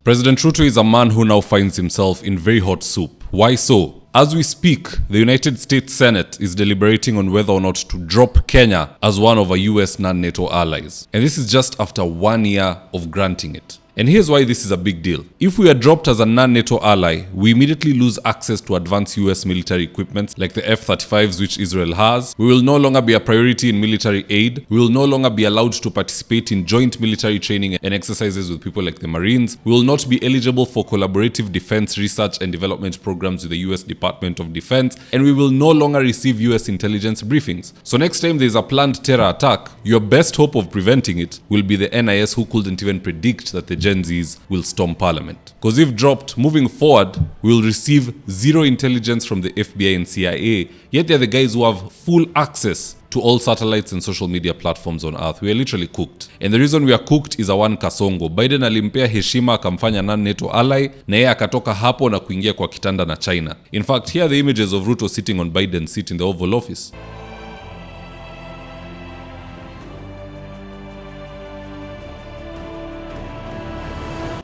President Ruto is a man who now finds himself in very hot soup. Why so? As we speak, the United States Senate is deliberating on whether or not to drop Kenya as one of our US non-NATO allies. And this is just after 1 year of granting it. And here's why this is a big deal. If we are dropped as a non-NATO ally, we immediately lose access to advanced US military equipment like the F-35s which Israel has. We will no longer be a priority in military aid. We will no longer be allowed to participate in joint military training and exercises with people like the Marines. We will not be eligible for collaborative defense research and development programs with the US Department of Defense. And we will no longer receive US intelligence briefings. So next time there's a planned terror attack, your best hope of preventing it will be the NIS, who couldn't even predict that the Gen Zs will storm parliament. Because if dropped, moving forward, we will receive zero intelligence from the FBI and CIA, yet they're the guys who have full access to all satellites and social media platforms on earth. We are literally cooked. And the reason we are cooked is a one Kasongo. Biden alimpea heshima akamfanya non-NATO ally, na yeye akatoka hapo na kuingia kwa kitanda na China. In fact, here are the images of Ruto sitting on Biden's seat in the Oval Office.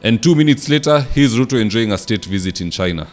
And 2 minutes later, here's Ruto enjoying a state visit in China.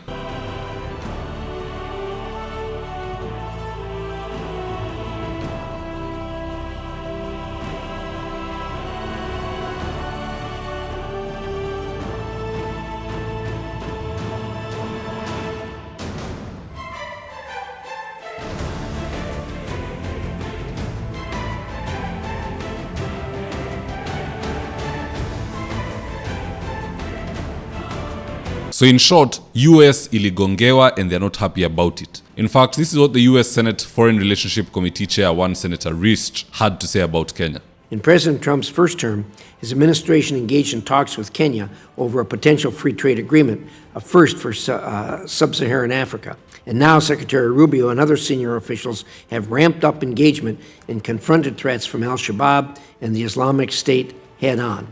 So in short, US iligongewa and they're not happy about it. In fact, this is what the US Senate Foreign Relationship Committee Chair, one Senator Rist, had to say about Kenya. In President Trump's first term, his administration engaged in talks with Kenya over a potential free trade agreement, a first for sub-Saharan Africa. And now Secretary Rubio and other senior officials have ramped up engagement and confronted threats from al-Shabaab and the Islamic State head-on.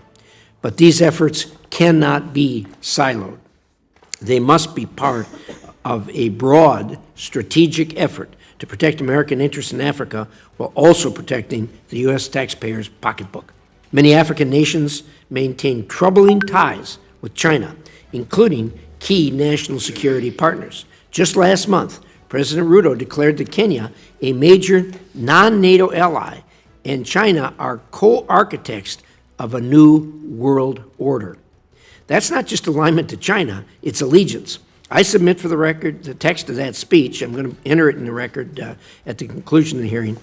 But these efforts cannot be siloed. They must be part of a broad strategic effort to protect American interests in Africa while also protecting the U.S. taxpayer's pocketbook. Many African nations maintain troubling ties with China, including key national security partners. Just last month, President Ruto declared that Kenya, a major non-NATO ally, and China are co-architects of a new world order. That's not just alignment to China, it's allegiance. I submit for the record the text of that speech. I'm going to enter it in the record at the conclusion of the hearing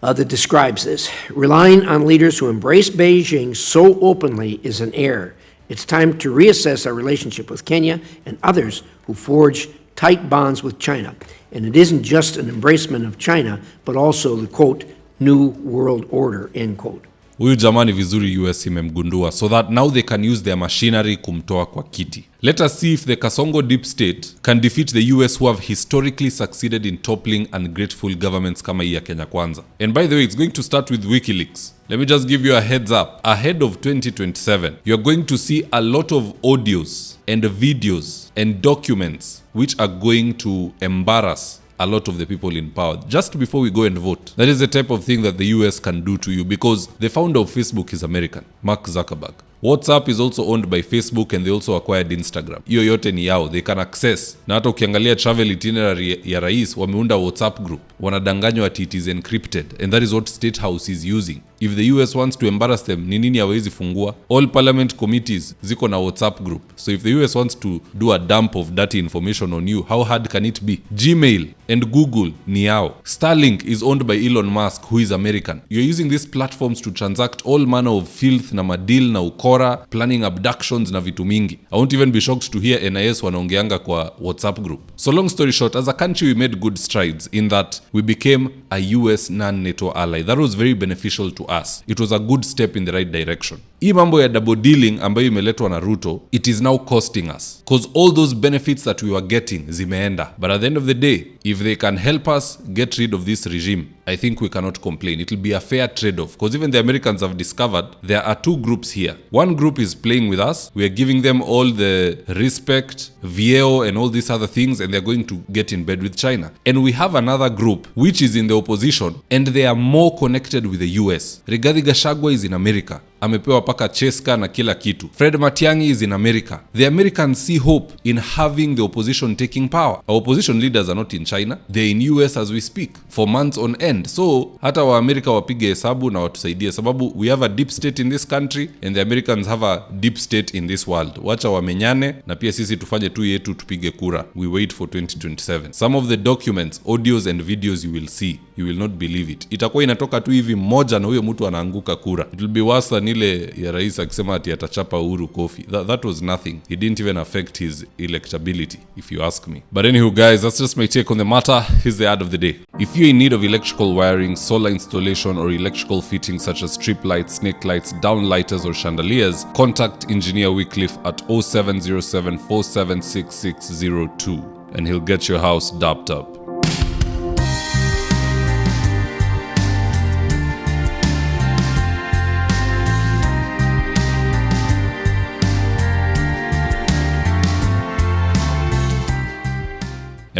that describes this. Relying on leaders who embrace Beijing so openly is an error. It's time to reassess our relationship with Kenya and others who forge tight bonds with China. And it isn't just an embracement of China, but also the, quote, new world order, end quote. Huyu jamani vizuri US imemgundua, so that now they can use their machinery kumtoa kwa kiti. Let us see if the Kasongo deep state can defeat the US, who have historically succeeded in toppling ungrateful governments kama hii ya Kenya Kwanza. And by the way, it's going to start with WikiLeaks. Let me just give you a heads up. Ahead of 2027, you're going to see a lot of audios and videos and documents which are going to embarrass a lot of the people in power just before we go and vote. That is the type of thing that the US can do to you, because the founder of Facebook is American, Mark Zuckerberg. WhatsApp is also owned by Facebook and they also acquired Instagram. Hiyo yote ni yao, they can access. Na hata ukiangalia travel itinerary ya rais, wameunda WhatsApp group. Wanadanganywa ati it is encrypted, and that is what State House is using. If the US wants to embarrass them, ni nini hawezi fungua? All parliament committees ziko na WhatsApp group. So if the US wants to do a dump of dirty information on you, how hard can it be? Gmail and Google ni yao. Starlink is owned by Elon Musk, who is American. You're using these platforms to transact all manner of filth na madil na ukora, planning abductions na vitu mingi. I won't even be shocked to hear NIS wanaongeanga kwa WhatsApp group. So long story short, as a country we made good strides in that we became a US non-NATO ally. That was very beneficial to us. It was a good step in the right direction. Hii mambo ya double dealing ambayo imeletwa na Ruto, it is now costing us. Because all those benefits that we were getting zimeenda. But at the end of the day, if they can help us get rid of this regime, I think we cannot complain. It will be a fair trade-off. Because even the Americans have discovered there are two groups here. One group is playing with us. We are giving them all the respect, VAO and all these other things, and they're going to get in bed with China. And we have another group which is in the opposition, and they are more connected with the US. Rigathi Gachagua is in America. amepewa paka Cheska na kila kitu. Fred Matiang'i is in America. The Americans see hope in having the opposition taking power. Our opposition leaders are not in China, they're in US as we speak for months on end. So hata wa America wapige hesabu na watusaidie, sababu we have a deep state in this country and the Americans have a deep state in this world. Wacha wamenyane na pia sisi tufanye tu yetu, tupige kura. We wait for 2027. Some of the documents, audios and videos you will see, you will not believe it. Itakuwa inatoka tu hivi moja na huyo mtu anaanguka kura. It will be worse than ile ya rais akisema ati atachapa Uhuru kofi. That was nothing. It didn't even affect his electability, if you ask me. But anywho guys, that's just my take on the matter. Here's the ad of the day. If you're in need of electrical wiring, solar installation or electrical fittings such as strip lights, snake lights, downlighters or chandeliers, contact Engineer Wycliffe at 0707 476602 and he'll get your house dapped up.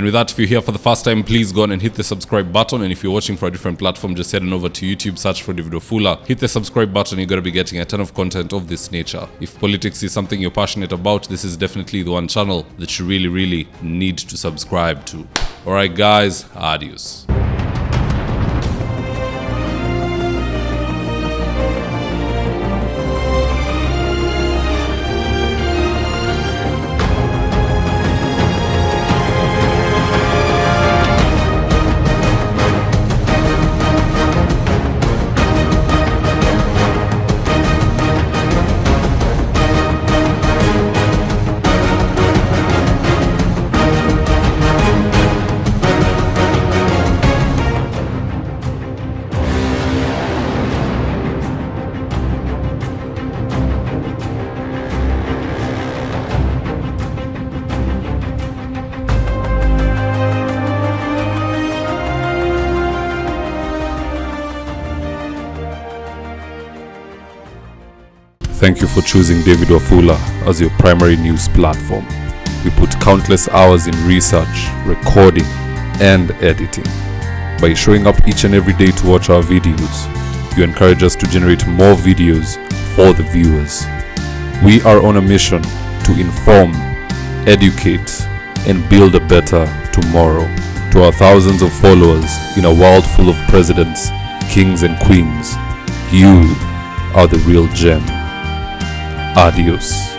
And with that, if you're here for the first time, please go on and hit the subscribe button. And if you're watching for a different platform, just head on over to YouTube, search for David Wafula, hit the subscribe button. You're going to be getting a ton of content of this nature. If politics is something you're passionate about, this is definitely the one channel that you really need to subscribe to. All right, guys, adios. Thank you for choosing David Wafula as your primary news platform. We put countless hours in research, recording, and editing. By showing up each and every day to watch our videos, you encourage us to generate more videos for the viewers. We are on a mission to inform, educate, and build a better tomorrow. To our thousands of followers in a world full of presidents, kings, and queens, you are the real gem. Adios.